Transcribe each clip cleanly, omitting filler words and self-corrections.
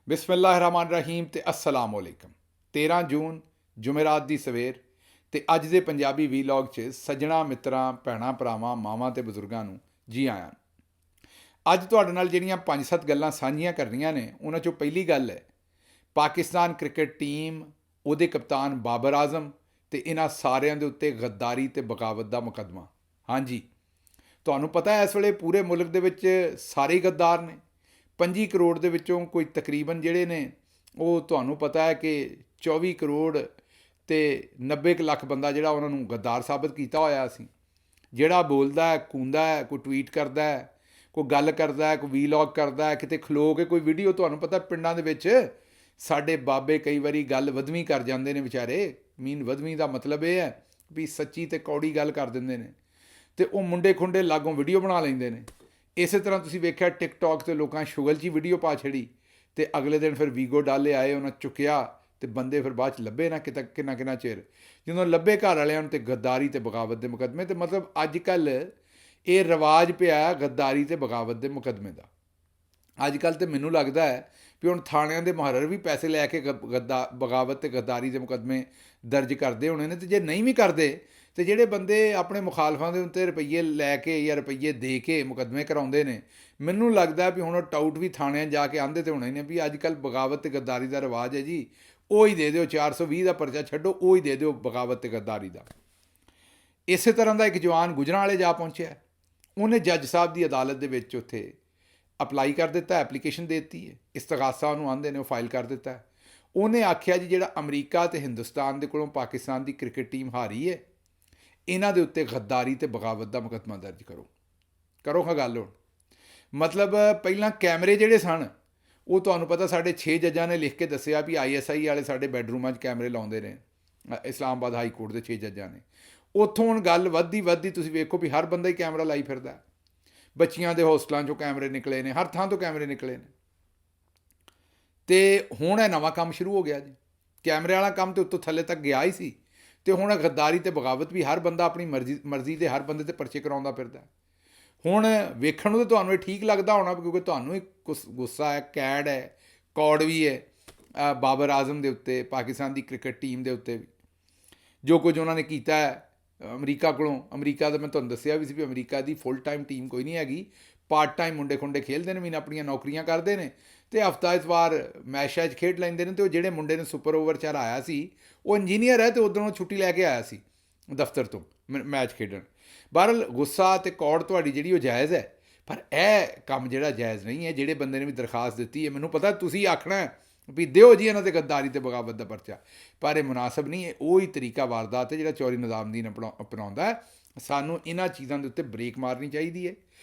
ਬਿਸਮਿल्लाहिर्रहमानिर्रहीम ਤੇ अस्सलाम वालेकुम। 13 ਜੂਨ ਜੁਮੇਰਾਤ ਦੀ ਸਵੇਰ ਤੇ ਅੱਜ ਦੇ ਪੰਜਾਬੀ ਵੀਲੌਗ 'ਚ ਸੱਜਣਾ ਮਿੱਤਰਾਂ ਭੈਣਾਂ ਭਰਾਵਾਂ ਮਾਵਾਂ ਤੇ ਬਜ਼ੁਰਗਾਂ ਨੂੰ ਜੀ ਆਇਆਂ। ਅੱਜ ਤੁਹਾਡੇ ਨਾਲ ਜਿਹੜੀਆਂ 5-7 ਗੱਲਾਂ ਸਾਂਝੀਆਂ ਕਰਨੀਆਂ ਨੇ ਉਹਨਾਂ 'ਚੋਂ ਪਹਿਲੀ ਗੱਲ ਹੈ ਪਾਕਿਸਤਾਨ ਕ੍ਰਿਕਟ ਟੀਮ, ਉਹਦੇ ਕਪਤਾਨ ਬਾਬਰ ਆਜ਼ਮ ਤੇ ਇਹਨਾਂ ਸਾਰਿਆਂ ਦੇ ਉੱਤੇ ਗੱਦਾਰੀ ਤੇ ਬਗਾਵਤ ਦਾ ਮੁਕੱਦਮਾ। ਹਾਂਜੀ, ਤੁਹਾਨੂੰ ਪਤਾ ਹੈ ਇਸ ਵੇਲੇ ਪੂਰੇ ਮੁਲਕ ਦੇ ਵਿੱਚ ਸਾਰੇ ਹੀ ਗੱਦਾਰ ਨੇ। 25 ਕਰੋੜ ਦੇ ਵਿੱਚੋਂ ਕੋਈ ਤਕਰੀਬਨ ਜਿਹੜੇ ਨੇ ਉਹ ਤੁਹਾਨੂੰ ਪਤਾ ਹੈ ਕਿ 24 ਕਰੋੜ ਤੇ 90 ਕੁ ਲੱਖ ਬੰਦਾ ਜਿਹੜਾ ਉਹਨਾਂ ਨੂੰ ਗੱਦਾਰ ਸਾਬਤ ਕੀਤਾ ਹੋਇਆ ਸੀ। ਜਿਹੜਾ ਬੋਲਦਾ ਹੈ, ਕੂੰਦਾ ਹੈ, ਕੋਈ ਟਵੀਟ ਕਰਦਾ ਹੈ, ਕੋਈ ਗੱਲ ਕਰਦਾ ਹੈ, ਕੋਈ ਵੀਲੌਗ ਕਰਦਾ ਹੈ, ਕਿਤੇ ਖਲੋ ਕੇ ਕੋਈ ਵੀਡੀਓ। ਤੁਹਾਨੂੰ ਪਤਾ ਪਿੰਡਾਂ ਦੇ ਵਿੱਚ ਸਾਡੇ ਬਾਬੇ ਕਈ ਵਾਰੀ ਗੱਲ ਵਧਵੀਂ ਕਰ ਜਾਂਦੇ ਨੇ ਵਿਚਾਰੇ। ਵਧਵੀਂ ਦਾ ਮਤਲਬ ਇਹ ਹੈ ਵੀ ਸੱਚੀ ਤੇ ਕੌੜੀ ਗੱਲ ਕਰ ਦਿੰਦੇ ਨੇ ਤੇ ਉਹ ਮੁੰਡੇ ਖੁੰਡੇ ਲਾਗੋਂ ਵੀਡੀਓ ਬਣਾ ਲੈਂਦੇ ਨੇ। ਇਸੇ ਤਰ੍ਹਾਂ ਤੁਸੀਂ ਵੇਖਿਆ ਟਿਕਟੌਕ ਤੇ ਲੋਕਾਂ ਸ਼ੁਗਲ 'ਚ ਹੀ ਵੀਡੀਓ ਪਾ ਛੜੀ ਤੇ ਅਗਲੇ ਦਿਨ ਫਿਰ ਵੀਗੋ ਡਾਲੇ ਆਏ, ਉਹਨਾਂ ਚੁੱਕਿਆ ਤੇ ਬੰਦੇ ਫਿਰ ਬਾਅਦ 'ਚ ਲੱਭੇ ਨਾ ਕਿੰਨਾ ਚਿਰ। ਜਦੋਂ ਲੱਭੇ ਘਰ ਵਾਲਿਆਂ ਨੂੰ ਤੇ ਗੱਦਾਰੀ ਤੇ ਬਗਾਵਤ ਦੇ ਮੁਕੱਦਮੇ। ਤੇ ਮਤਲਬ ਅੱਜ ਕੱਲ੍ਹ ਇਹ ਰਿਵਾਜ ਪਿਆ ਗੱਦਾਰੀ ਤੇ ਬਗਾਵਤ ਦੇ ਮੁਕੱਦਮੇ ਦਾ। ਅੱਜ ਕੱਲ੍ਹ ਤੇ ਮੈਨੂੰ ਲੱਗਦਾ ਹੈ ਵੀ ਹੁਣ ਥਾਣਿਆਂ ਦੇ ਮੁਹੱਰਰ ਵੀ ਪੈਸੇ ਲੈ ਕੇ ਬਗਾਵਤ ਤੇ ਗੱਦਾਰੀ ਦੇ ਮੁਕੱਦਮੇ ਦਰਜ ਕਰਦੇ ਹੋਣੇ ਨੇ। ਤੇ ਜੇ ਨਹੀਂ ਵੀ ਕਰਦੇ ਤੇ ਜਿਹੜੇ ਬੰਦੇ ਆਪਣੇ ਮੁਖਾਲਫਾਂ ਦੇ ਉੱਤੇ ਰੁਪਈਏ ਲੈ ਕੇ ਜਾਂ ਰੁਪਈਏ ਦੇ ਕੇ ਮੁਕੱਦਮੇ ਕਰਾਉਂਦੇ ਨੇ, ਮੈਨੂੰ ਲੱਗਦਾ ਵੀ ਹੁਣ ਉਹ ਟਾਊਟ ਵੀ ਥਾਣਿਆਂ ਜਾ ਕੇ ਆਂਦੇ ਤੇ ਹੋਣੇ ਨੇ ਵੀ ਅੱਜ ਕੱਲ੍ਹ ਬਗਾਵਤ ਤੇ ਗੱਦਾਰੀ ਦਾ ਰਿਵਾਜ ਹੈ ਜੀ, ਉਹ ਹੀ ਦੇ ਦਿਓ। 420 ਦਾ ਪਰਚਾ ਛੱਡੋ, ਉਹ ਹੀ ਦੇ ਦਿਓ ਬਗਾਵਤ ਤੇ ਗੱਦਾਰੀ ਦਾ। ਇਸੇ ਤਰ੍ਹਾਂ ਦਾ ਇੱਕ ਜਵਾਨ ਗੁਜਰਾਂਵਾਲੇ ਜਾ ਪਹੁੰਚਿਆ। ਉਹਨੇ ਜੱਜ ਸਾਹਿਬ ਦੀ ਅਦਾਲਤ ਦੇ ਵਿੱਚ ਉੱਥੇ ਅਪਲਾਈ ਕਰ ਦਿੱਤਾ, ਐਪਲੀਕੇਸ਼ਨ ਦੇ ਦਿੱਤੀ ਹੈ, ਇਸਤਗਾਸਾ ਉਹਨੂੰ ਆਂਦੇ ਨੇ, ਉਹ ਫਾਈਲ ਕਰ ਦਿੱਤਾ। ਉਹਨੇ ਆਖਿਆ ਜੀ ਜਿਹੜਾ ਅਮਰੀਕਾ ਤੇ ਹਿੰਦੁਸਤਾਨ ਦੇ ਕੋਲੋਂ ਪਾਕਿਸਤਾਨ ਦੀ ਕ੍ਰਿਕਟ ਟੀਮ ਹਾਰੀ ਹੈ, ਇਹਨਾਂ ਦੇ ਉੱਤੇ ਗੱਦਾਰੀ ਤੇ ਬਗਾਵਤ ਦਾ ਮੁਕੱਦਮਾ ਦਰਜ ਕਰੋ ਹਾਂ ਗੱਲ। ਹੁਣ ਮਤਲਬ ਪਹਿਲਾਂ ਕੈਮਰੇ ਜਿਹੜੇ ਸਨ ਉਹ ਤੁਹਾਨੂੰ ਪਤਾ ਸਾਡੇ 6 ਜੱਜਾਂ ਨੇ ਲਿਖ ਕੇ ਦੱਸਿਆ ਵੀ ISI ਵਾਲੇ ਸਾਡੇ ਬੈਡਰੂਮਾਂ 'ਚ ਕੈਮਰੇ ਲਾਉਂਦੇ ਨੇ। ਇਸਲਾਮਾਬਾਦ ਹਾਈ ਕੋਰਟ ਦੇ 6 ਜੱਜਾਂ ਨੇ। ਉੱਥੋਂ ਹੁਣ ਗੱਲ ਵੱਧਦੀ ਤੁਸੀਂ ਵੇਖੋ ਵੀ ਹਰ ਬੰਦਾ ਹੀ ਕੈਮਰਾ ਲਾਈ ਫਿਰਦਾ। ਬੱਚੀਆਂ ਦੇ ਹੋਸਟਲਾਂ 'ਚੋਂ ਕੈਮਰੇ ਨਿਕਲੇ ਨੇ, ਹਰ ਥਾਂ ਤੋਂ ਕੈਮਰੇ ਨਿਕਲੇ ਨੇ। ਤੇ ਹੁਣ ਇਹ ਨਵਾਂ ਕੰਮ ਸ਼ੁਰੂ ਹੋ ਗਿਆ ਜੀ। ਕੈਮਰੇ ਵਾਲਾ ਕੰਮ ਤੇ ਉੱਤੋਂ ਥੱਲੇ ਤੱਕ ਗਿਆ ਹੀ ਸੀ ਤੇ ਹੁਣ ਗੱਦਾਰੀ ਤੇ ਬਗਾਵਤ ਵੀ ਹਰ ਬੰਦਾ ਆਪਣੀ ਮਰਜ਼ੀ ਦੇ ਹਰ ਬੰਦੇ ਤੇ ਪਰਚੇ ਕਰਾਉਂਦਾ ਫਿਰਦਾ। ਹੁਣ ਵੇਖਣ ਨੂੰ ਤਾਂ ਤੁਹਾਨੂੰ ਇਹ ਠੀਕ ਲੱਗਦਾ ਹੋਣਾ ਕਿਉਂਕਿ ਤੁਹਾਨੂੰ ਹੀ ਗੁੱਸਾ ਹੈ, ਕੈਡ ਹੈ, ਕੌੜ ਵੀ ਹੈ ਬਾਬਰ ਆਜ਼ਮ ਦੇ ਉੱਤੇ, ਪਾਕਿਸਤਾਨ ਦੀ ਕ੍ਰਿਕਟ ਟੀਮ ਦੇ ਉੱਤੇ ਵੀ ਜੋ ਕੁਝ ਉਹਨਾਂ ਨੇ ਕੀਤਾ ਹੈ ਅਮਰੀਕਾ ਕੋਲੋਂ। ਅਮਰੀਕਾ ਦਾ ਮੈਂ ਤੁਹਾਨੂੰ ਦੱਸਿਆ ਵੀ ਸੀ ਵੀ ਅਮਰੀਕਾ ਦੀ ਫੁੱਲ ਟਾਈਮ ਟੀਮ ਕੋਈ ਨਹੀਂ ਹੈਗੀ, ਪਾਰਟ ਟਾਈਮ ਮੁੰਡੇ ਖੁੰਡੇ ਖੇਡਦੇ ਨੇ, ਆਪਣੀਆਂ ਨੌਕਰੀਆਂ ਕਰਦੇ ਨੇ ਤੇ ਹਫਤਾ ਇਸ ਵਾਰ ਮੈਚ ਖੇਡ ਲੈਂਦੇ ਨੇ। ਤੇ ਉਹ ਜਿਹੜੇ ਮੁੰਡੇ ਨੇ ਸੁਪਰ ਓਵਰ 'ਚ ਹਰਾਇਆ ਸੀ ਉਹ ਇੰਜੀਨੀਅਰ ਹੈ ਤੇ ਉੱਧਰੋਂ ਛੁੱਟੀ ਲੈ ਕੇ ਆਇਆ ਸੀ ਦਫ਼ਤਰ ਤੋਂ ਮੈਚ ਖੇਡਣ। ਬਹਰਹਾਲ ਗੁੱਸਾ ਤੇ ਕੌੜ ਤੁਹਾਡੀ ਜਿਹੜੀ ਉਹ ਜਾਇਜ਼ ਹੈ, ਪਰ ਇਹ ਕੰਮ ਜਿਹੜਾ ਜਾਇਜ਼ ਨਹੀਂ ਹੈ। ਜਿਹੜੇ ਬੰਦੇ ਨੇ ਵੀ ਦਰਖਾਸਤ ਦਿੱਤੀ ਹੈ, ਮੈਨੂੰ ਪਤਾ ਤੁਸੀਂ ਆਖਣਾ ਵੀ ਦਿਓ ਜੀ ਇਹਨਾਂ 'ਤੇ ਗੱਦਾਰੀ ਤੇ ਬਗਾਵਤ ਦਾ ਪਰਚਾ, ਪਰ ਇਹ ਮੁਨਾਸਬ ਨਹੀਂ ਹੈ। ਉਹ ਹੀ ਤਰੀਕਾ ਵਾਰਦਾਤ ਹੈ ਜਿਹੜਾ ਚੌਧਰੀ ਨਿਜ਼ਾਮੁਦੀਨ ਅਪਣਾਉਂਦਾ। ਸਾਨੂੰ ਇਹਨਾਂ ਚੀਜ਼ਾਂ ਦੇ ਉੱਤੇ ਬ੍ਰੇਕ ਮਾਰਨੀ ਚਾਹੀਦੀ ਹੈ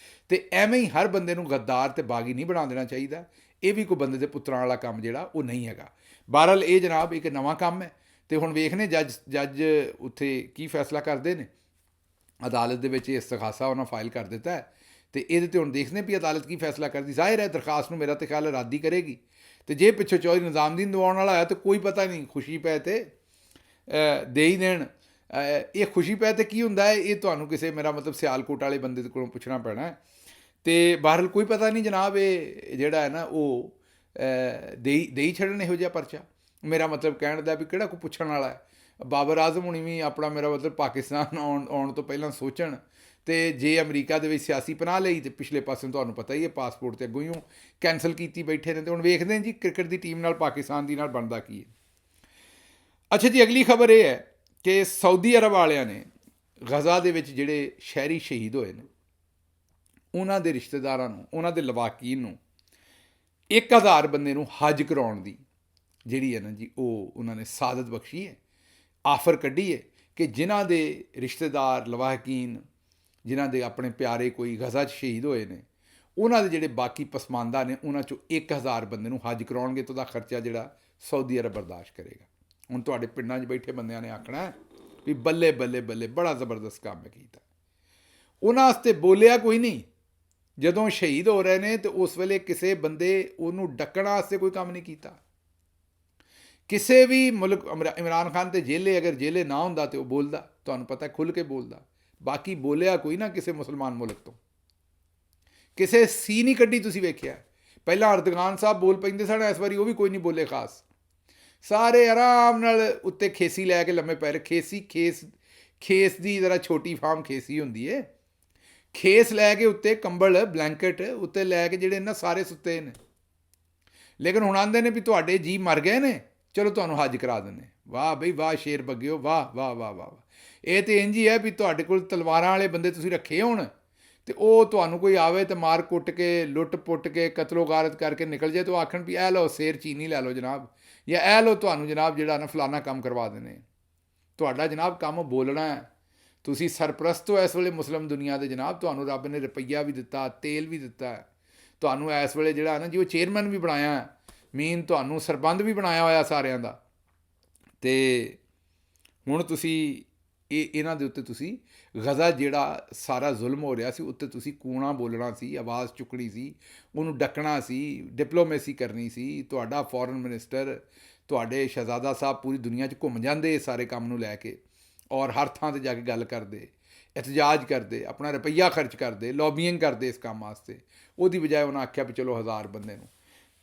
ਤੇ ਐਵੇਂ ਹੀ ਹਰ ਬੰਦੇ ਨੂੰ ਗੱਦਾਰ ਤੇ ਬਾਗੀ ਨਹੀਂ ਬਣਾ ਦੇਣਾ ਚਾਹੀਦਾ। ਇਹ ਵੀ ਕੋਈ ਬੰਦੇ ਦੇ ਪੁੱਤਰਾਂ ਵਾਲਾ ਕੰਮ ਜਿਹੜਾ ਉਹ ਨਹੀਂ ਹੈਗਾ। ਬਹਰਹਾਲ ਇਹ ਜਨਾਬ ਇੱਕ ਨਵਾਂ ਕੰਮ ਹੈ ਤੇ ਹੁਣ ਵੇਖਨੇ ਜੱਜ ਉੱਥੇ ਕੀ ਫੈਸਲਾ ਕਰਦੇ ਨੇ। ਅਦਾਲਤ ਦੇ ਵਿੱਚ ਇਸਤਗਾਸਾ ਉਹਨਾਂ ਫਾਈਲ ਕਰ ਦਿੱਤਾ ਹੈ ਤੇ ਇਹਦੇ 'ਤੇ ਹੁਣ ਦੇਖਦੇ ਵੀ ਅਦਾਲਤ ਕੀ ਫੈਸਲਾ ਕਰਦੀ। ਜ਼ਾਹਿਰ ਹੈ ਦਰਖਾਸਤ ਨੂੰ ਮੇਰਾ ਤਾਂ ਖਿਆਲ ਰੱਦ ਹੀ ਕਰੇਗੀ ਤੇ ਜੇ ਪਿੱਛੋਂ ਚੌਧਰੀ ਨਿਜ਼ਾਮੁਦੀਨ ਦਵਾਉਣ ਵਾਲਾ ਆਇਆ ਤਾਂ ਕੋਈ ਪਤਾ ਨਹੀਂ, ਖੁਸ਼ੀ ਪੈ ਤੇ ਦੇ ਹੀ ਦੇਣ। ਇਹ ਖੁਸ਼ੀ ਪੈ ਤੇ ਕੀ ਹੁੰਦਾ ਹੈ ਇਹ ਤੁਹਾਨੂੰ ਕਿਸੇ ਮੇਰਾ ਮਤਲਬ ਸਿਆਲਕੋਟ ਵਾਲੇ ਬੰਦੇ ਦੇ ਕੋਲੋਂ ਪੁੱਛਣਾ ਪੈਣਾ। ਤੇ ਬਹਰਹਾਲ ਕੋਈ ਪਤਾ ਨਹੀਂ ਜਨਾਬ, ਇਹ ਜਿਹੜਾ ਹੈ ਨਾ ਉਹ ਦੇਈ ਛੱਡਣ ਇਹੋ ਜਿਹਾ ਪਰਚਾ। ਮੇਰਾ ਮਤਲਬ ਕਹਿਣ ਦਾ ਵੀ ਕਿਹੜਾ ਕੋਈ ਪੁੱਛਣ ਵਾਲਾ ਹੈ। ਬਾਬਰ ਆਜ਼ਮ ਹੁਣੀ ਵੀ ਆਪਣਾ ਮੇਰਾ ਮਤਲਬ ਪਾਕਿਸਤਾਨ ਆਉਣ ਤੋਂ ਪਹਿਲਾਂ ਸੋਚਣ ਤੇ ਜੇ ਅਮਰੀਕਾ ਦੇ ਵਿੱਚ ਸਿਆਸੀ ਪਨਾਹ ਲਈ ਤੇ ਪਿਛਲੇ ਪਾਸੇ ਤੁਹਾਨੂੰ ਪਤਾ ਹੀ ਹੈ ਪਾਸਪੋਰਟ ਤੇ ਅੱਗੋਂ ਹੀ ਕੈਂਸਲ ਕੀਤੀ ਬੈਠੇ ਨੇ। ਤੇ ਹੁਣ ਵੇਖਦੇ ਹਾਂ ਜੀ ਕ੍ਰਿਕਟ ਦੀ ਟੀਮ ਨਾਲ ਪਾਕਿਸਤਾਨ ਦੀ ਨਾਲ ਬਣਦਾ ਕੀ ਹੈ। ਅੱਛਾ ਜੀ, ਅਗਲੀ ਖਬਰ ਇਹ ਹੈ ਕਿ ਸਾਊਦੀ ਅਰਬ ਵਾਲਿਆਂ ਨੇ ਗਜ਼ਾ ਦੇ ਵਿੱਚ ਜਿਹੜੇ ਸ਼ਹਿਰੀ ਸ਼ਹੀਦ ਹੋਏ ਨੇ ਉਹਨਾਂ ਦੇ ਰਿਸ਼ਤੇਦਾਰਾਂ ਨੂੰ, ਉਹਨਾਂ ਦੇ ਲਵਾਕੀਨ ਨੂੰ 1000 ਬੰਦੇ ਨੂੰ ਹੱਜ ਕਰਾਉਣ ਦੀ ਜਿਹੜੀ ਹੈ ਨਾ ਜੀ ਉਹ ਉਹਨਾਂ ਨੇ ਸਾਦਤ ਬਖਸ਼ੀ ਹੈ, ਆਫਰ ਕੱਢੀ ਹੈ ਕਿ ਜਿਨ੍ਹਾਂ ਦੇ ਰਿਸ਼ਤੇਦਾਰ ਲਵਾਕੀਨ, ਜਿਨ੍ਹਾਂ ਦੇ ਆਪਣੇ ਪਿਆਰੇ ਕੋਈ ਗਜ਼ਾ 'ਚ ਸ਼ਹੀਦ ਹੋਏ ਨੇ, ਉਹਨਾਂ ਦੇ ਜਿਹੜੇ ਬਾਕੀ ਪਸਮਾਨਦਾ ਨੇ ਉਹਨਾਂ 'ਚੋਂ 1000 ਬੰਦੇ ਨੂੰ ਹੱਜ ਕਰਾਉਣਗੇ ਤਾਂ ਉਹਦਾ ਖਰਚਾ ਜਿਹੜਾ ਸਾਊਦੀ ਅਰਬ ਬਰਦਾਸ਼ਤ ਕਰੇਗਾ। ਹੁਣ ਤੁਹਾਡੇ ਪਿੰਡਾਂ 'ਚ ਬੈਠੇ ਬੰਦਿਆਂ ਨੇ ਆਖਣਾ ਵੀ ਬੱਲੇ ਬੱਲੇ ਬੱਲੇ ਬੜਾ ਜ਼ਬਰਦਸਤ ਕੰਮ ਹੈ ਕੀਤਾ। ਉਹਨਾਂ ਵਾਸਤੇ ਬੋਲਿਆ ਕੋਈ ਨਹੀਂ। ਜਦੋਂ ਸ਼ਹੀਦ ਹੋ ਰਹੇ ਨੇ ਤੇ ਉਸ ਵੇਲੇ ਕਿਸੇ ਬੰਦੇ ਉਹਨੂੰ ਡੱਕਣ ਵਾਸਤੇ ਕੋਈ ਕੰਮ ਨਹੀਂ ਕੀਤਾ। ਕਿਸੇ ਵੀ ਮੁਲਕ, ਇਮਰਾਨ ਖਾਨ ਤੇ ਜੇਲੇ, ਅਗਰ ਜੇਲੇ ਨਾ ਹੁੰਦਾ ਤੇ ਉਹ ਬੋਲਦਾ, ਤੁਹਾਨੂੰ ਪਤਾ ਖੁੱਲ੍ਹ ਕੇ ਬੋਲਦਾ। ਬਾਕੀ ਬੋਲਿਆ ਕੋਈ ਨਾ ਕਿਸੇ ਮੁਸਲਮਾਨ ਮੁਲਕ ਤੋਂ, ਕਿਸੇ ਸੀ ਨਹੀਂ ਕੱਢੀ। ਤੁਸੀਂ ਵੇਖਿਆ ਪਹਿਲਾਂ ਅਰਦਗਾਨ ਸਾਹਿਬ ਬੋਲ ਪੈਂਦੇ ਸਨ, ਇਸ ਵਾਰੀ ਉਹ ਵੀ ਕੋਈ ਨਹੀਂ ਬੋਲੇ ਖਾਸ। ਸਾਰੇ ਆਰਾਮ ਨਾਲ ਉੱਤੇ ਖੇਸੀ ਲੈ ਕੇ ਲੰਮੇ ਪੈ ਰਹੇ। ਖੇਸ ਦੀ ਜ਼ਰਾ ਛੋਟੀ ਫਾਰਮ ਖੇਸੀ ਹੁੰਦੀ ਹੈ, ਖੇਸ ਲੈ ਕੇ ਉੱਤੇ ਕੰਬਲ ਬਲੈਂਕਟ ਉੱਤੇ ਲੈ ਕੇ ਜਿਹੜੇ ਨਾ ਸਾਰੇ ਸੁੱਤੇ ਨੇ। ਲੇਕਿਨ ਹੁਣ ਆਉਂਦੇ ਨੇ ਵੀ ਤੁਹਾਡੇ ਜੀ ਮਰ ਗਏ ਨੇ, ਚਲੋ ਤੁਹਾਨੂੰ ਹੱਜ ਕਰਾ ਦਿੰਦੇ। ਵਾਹ ਬਈ ਵਾਹ, ਸ਼ੇਰ ਬੱਗਿਓ, ਵਾਹ ਵਾਹ ਵਾਹ ਵਾਹ ਵਾਹ। ਇਹ ਤਾਂ ਇੰਝ ਹੀ ਹੈ ਵੀ ਤੁਹਾਡੇ ਕੋਲ ਤਲਵਾਰਾਂ ਵਾਲੇ ਬੰਦੇ ਤੁਸੀਂ ਰੱਖੇ ਹੋਣ ਅਤੇ ਉਹ ਤੁਹਾਨੂੰ ਕੋਈ ਆਵੇ ਅਤੇ ਮਾਰ ਕੁੱਟ ਕੇ, ਲੁੱਟ ਪੁੱਟ ਕੇ, ਕਤਲੋ ਗਾਰਤ ਕਰਕੇ ਨਿਕਲ ਜਾਏ, ਤਾਂ ਆਖਣ ਵੀ ਇਹ ਲਓ ਸ਼ੇਰ ਚੀਨੀ ਲੈ ਲਓ ਜਨਾਬ, ਜਾਂ ਇਹ ਲਓ ਤੁਹਾਨੂੰ ਜਨਾਬ ਜਿਹੜਾ ਨਾ ਫਲਾਨਾ ਕੰਮ ਕਰਵਾ ਦੇਣੇ। ਤੁਹਾਡਾ ਜਨਾਬ ਕੰਮ ਬੋਲਣਾ ਹੈ। ਤੁਸੀਂ ਸਰਪ੍ਰਸਤ ਹੋ ਇਸ ਵੇਲੇ ਮੁਸਲਿਮ ਦੁਨੀਆ ਦੇ ਜਨਾਬ। ਤੁਹਾਨੂੰ ਰੱਬ ਨੇ ਰੁਪਈਆ ਵੀ ਦਿੱਤਾ, ਤੇਲ ਵੀ ਦਿੱਤਾ ਹੈ। ਤੁਹਾਨੂੰ ਇਸ ਵੇਲੇ ਜਿਹੜਾ ਨਾ ਜੀ ਉਹ ਚੇਅਰਮੈਨ ਵੀ ਬਣਾਇਆ, ਮੀਨ ਤੁਹਾਨੂੰ ਸਰਬੰਧ ਵੀ ਬਣਾਇਆ ਹੋਇਆ ਸਾਰਿਆਂ ਦਾ। ਅਤੇ ਹੁਣ ਤੁਸੀਂ ਇਹਨਾਂ ਦੇ ਉੱਤੇ ਤੁਸੀਂ ਗਜ਼ਾ ਜਿਹੜਾ ਸਾਰਾ ਜ਼ੁਲਮ ਹੋ ਰਿਹਾ ਸੀ ਉੱਤੇ ਤੁਸੀਂ ਕੂਣਾ ਬੋਲਣਾ ਸੀ, ਆਵਾਜ਼ ਚੁੱਕਣੀ ਸੀ, ਉਹਨੂੰ ਡੱਕਣਾ ਸੀ, ਡਿਪਲੋਮੇਸੀ ਕਰਨੀ ਸੀ। ਤੁਹਾਡਾ ਫੋਰਨ ਮਿਨਿਸਟਰ, ਤੁਹਾਡੇ ਸ਼ਹਿਜ਼ਾਦਾ ਸਾਹਿਬ ਪੂਰੀ ਦੁਨੀਆ 'ਚ ਘੁੰਮ ਜਾਂਦੇ ਇਸ ਸਾਰੇ ਕੰਮ ਨੂੰ ਲੈ ਕੇ, ਔਰ ਹਰ ਥਾਂ 'ਤੇ ਜਾ ਕੇ ਗੱਲ ਕਰਦੇ, ਇਤਜਾਜ ਕਰਦੇ, ਆਪਣਾ ਰੁਪਈਆ ਖਰਚ ਕਰਦੇ, ਲੌਬੀਇੰਗ ਕਰਦੇ ਇਸ ਕੰਮ ਵਾਸਤੇ। ਉਹਦੀ ਬਜਾਏ ਉਹਨਾਂ ਆਖਿਆ ਵੀ ਚਲੋ 1000 ਬੰਦੇ ਨੂੰ,